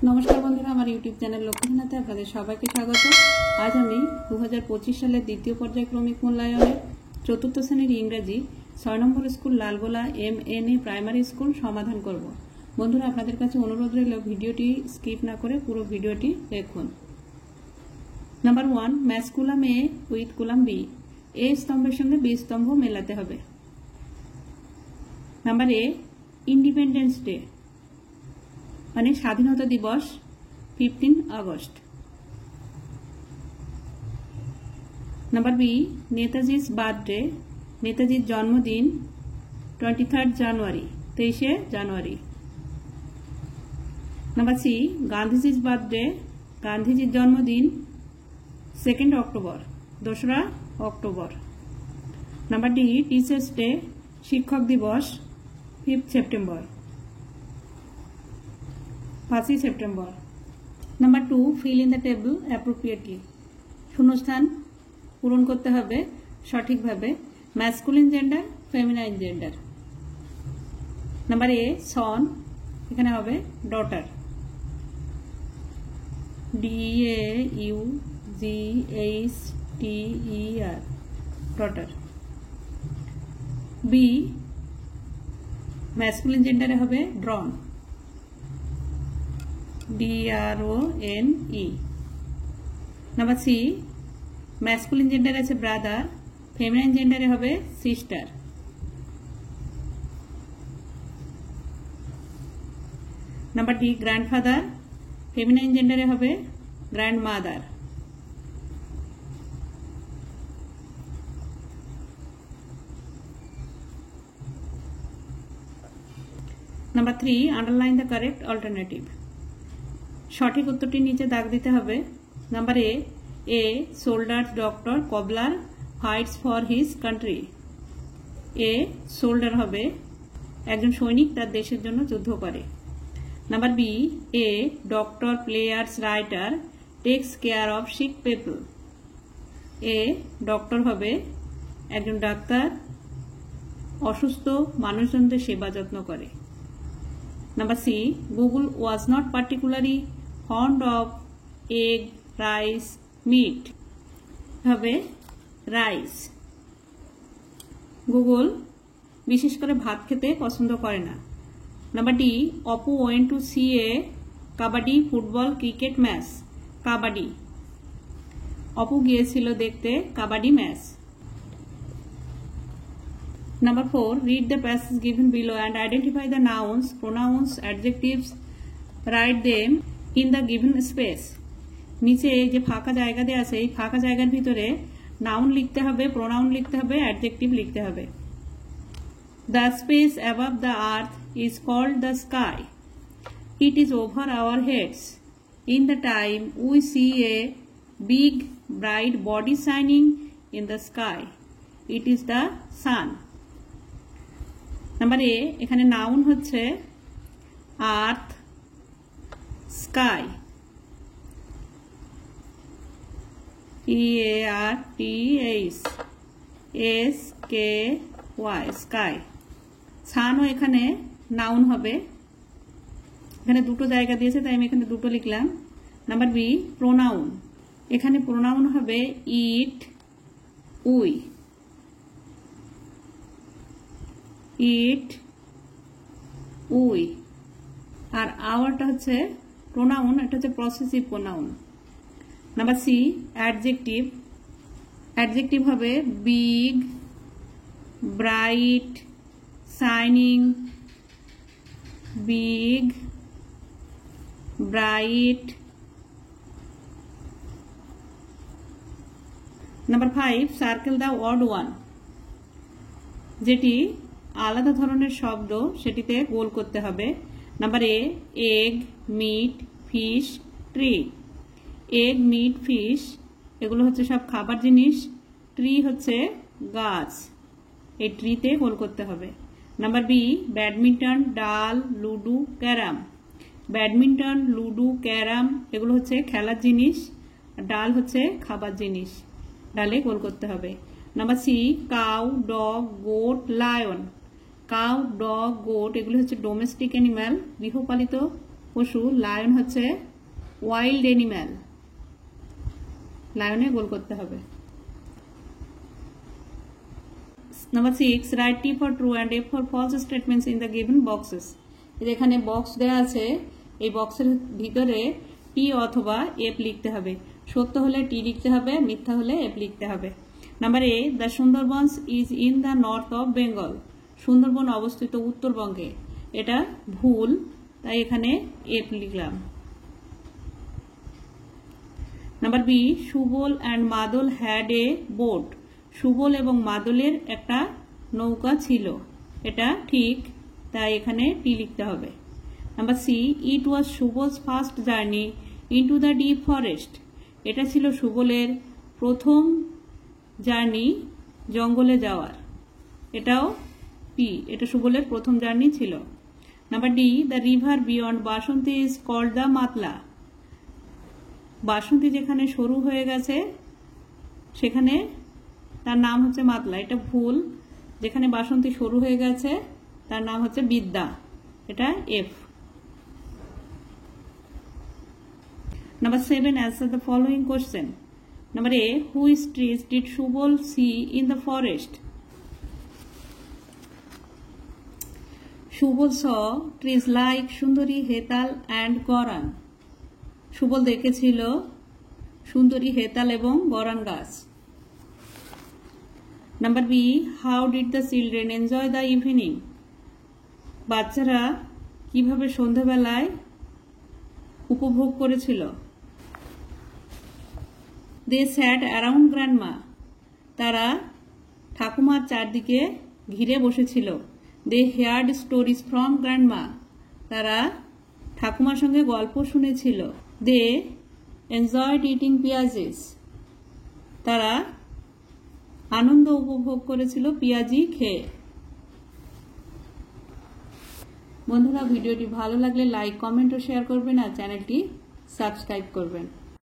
नमस्कार बंधुरा हमारे यूट्यूब चैनल लक्ष्मीनाथे आपनादेर सबाइके स्वागत। आज आमी 2025 सालेर द्वितीय पर्यायक्रमिक मूल्यायनेर चतुर्थ श्रेणीर इंग्रेजी 6 number school Lalgola MNA primary school समाधान करब। बंधुरा आपनादेर काछे अनुरोध रइल भिडियोटी स्किप ना करे पुरो भिडियोटी देखुन। नम्बर 1 मैच कलम ए उइथ कलम बी, ए स्तम्भेर संगे बी स्तम्भ मेलाते हबे। नम्बर ए इंडिपेंडेंस डे माने स्वाधीनता दिवस 15 আগস্ট। नम्बर बी नेताजीज बार्थडे, नेताजीर जन्मदिन 23 জানুয়ারি 23 জানুয়ারি। नम्बर सी गांधीजीज बार्थडे, गांधीजीर जन्मदिन 2 অক্টোবর 2 অক্টোবর। नम्बर डी टीचार्स डे, शिक्षक दिवस 5 সেপ্টেম্বর 5 সেপ্টেম্বর। Number 2 fill in the table appropriately, शून्यस्थान पूरण करते हबे सठिक भावे। Masculine gender, feminine gender. Number A son, एखाने हबे daughter, DAUGHTER daughter. B masculine जेंडारे हबे drone, DRONE। Number C masculine gender आछे ब्रादार, फेमिनाइन जेंडारे हबे sister. Number D grandfather, feminine जेंडारे हबे grandmother. Number 3 underline the correct alternative, सठिक उत्तरटी नीचे दाग दीते हबे। Number A soldier doctor cobbler fights for his country, a soldier हबे एकजन सैनिक तार देशेर जन्य युद्ध करे। Number B a doctor players writer takes care of sick people, a doctor हबे एकजन डाक्तार असुस्थ मानुषजनदेर सेवा जत्न करे। Number C Gogol was not particularly fond of egg rice meat, हबे राइस। गुगल विशेष करे भात खेते पसंद करे ना। Number D Appu went to see a kabaddi football cricket match, kabaddi Apu गिয়েছিল देखते kabaddi match. Number 4 read the passage given below and identify the nouns, pronouns, adjectives, write them in the given space। नीचे जे फाঁকা জায়গা দেয়া আছে এই ফাঁকা জায়গার ভিতরে নাউন লিখতে হবে, প্রোনাউন লিখতে হবে, অ্যাডজেক্টিভ লিখতে হবে। The space above the earth is called the sky, it is over our heads in the time we see a big bright body shining in the sky, it is the sun। Number A एखाने noun होच्छे आर्थ, sky, EARTH SKY sky. सानो एखाने noun हबे, एखाने दुटो जायगा दिएछे ताई आमि एखाने दुटो लिखलाम। नम्बर बी प्रोनाउन, एखाने प्रोनाउन हबे इट, उई, इट, उई। और आवारटा हच्छे प्रोनाउन, एटा हच्छे possessive pronoun. Number C adjective, adjective हबे big, bright, shining, big, bright. Number 5 circle the word one, जेटी आलादा धरनेर शब्द सेटिते गोल करते हबे। Number A egg, meat, fish, tree. Egg, meat, fish एगुलो होच्छे सब खाबार जिनिस, ट्री होच्छे गाछ, ए ट्रीते गोल करते हबे। नम्बर बी बैडमिंटन, डाल, लुडो, क्याराम। बैडमिंटन, लुडो, क्याराम एगुलो होच्छे खेलार जिनिस, डाल होच्छे खाबार जिनिस, डाले गोल करते हबे। नम्बर सी काउ, डग, गोट, लायन। काउ, डग, गोट एगुलो होच्छे डोमेस्टिक एनिमल, गृहपालित পশু, লায়ন হচ্ছে ওয়াইল্ড অ্যানিম্যাল, লায়নে গোল করতে হবে। Number 6, write T for true and F for false statements in the given boxes. এখানে বক্স দেওয়া আছে, এই বক্সের ভিতরে টি অথবা এফ লিখতে হবে। সত্য হলে টি লিখতে হবে, মিথ্যা হলে এফ লিখতে হবে। Number A, the Sundarbans is in the north of Bengal. Sundarban অবস্থিত উত্তরবঙ্গে, এটা ভুল, তাই এখানে এফ লিখলাম। নাম্বার বি, সুবল অ্যান্ড মাদল হ্যাড এ বোট। সুবল এবং মাদলের একটা নৌকা ছিল, এটা ঠিক, তাই এখানে টি লিখতে হবে। Number C, it was Subal's first journey into the deep forest. এটা ছিল সুবলের প্রথম জার্নি জঙ্গলে যাওয়ার, এটাও পি, এটা সুবলের প্রথম জার্নি ছিল। Number D, the river beyond Basanti is called the Matla. Basanti যেখানে শুরু হয়ে গেছে সেখানে তার নাম হচ্ছে মাতলা, এটা ভুল, যেখানে বাসন্তী শুরু হয়ে গেছে তার নাম হচ্ছে বিদ্যা, এটা F. Number 7, answer the following question. Number A, which trees did Subal see in the forest? Subal saw trees like Sundari, Hetal and Goran. Subal দেখেছিল সুন্দরী, হেতাল এবং গরান গাছ। Number B, how did the children enjoy the evening? বাচ্চারা কিভাবে সন্ধ্যাবেলায় উপভোগ করেছিল? They sat around grandma. তারা ঠাকুমার চারদিকে ঘিরে বসেছিল। They heard stories from grandma. তারা ঠাকুমার সঙ্গে গল্প শুনেছিল। They enjoyed eating পেঁয়াজিস। তারা আনন্দ উপভোগ করেছিল পেঁয়াজি খেয়ে। বন্ধুরা, ভিডিওটি ভালো লাগলে লাইক, কমেন্ট ও শেয়ার করবেন আর চ্যানেলটি সাবস্ক্রাইব করবেন।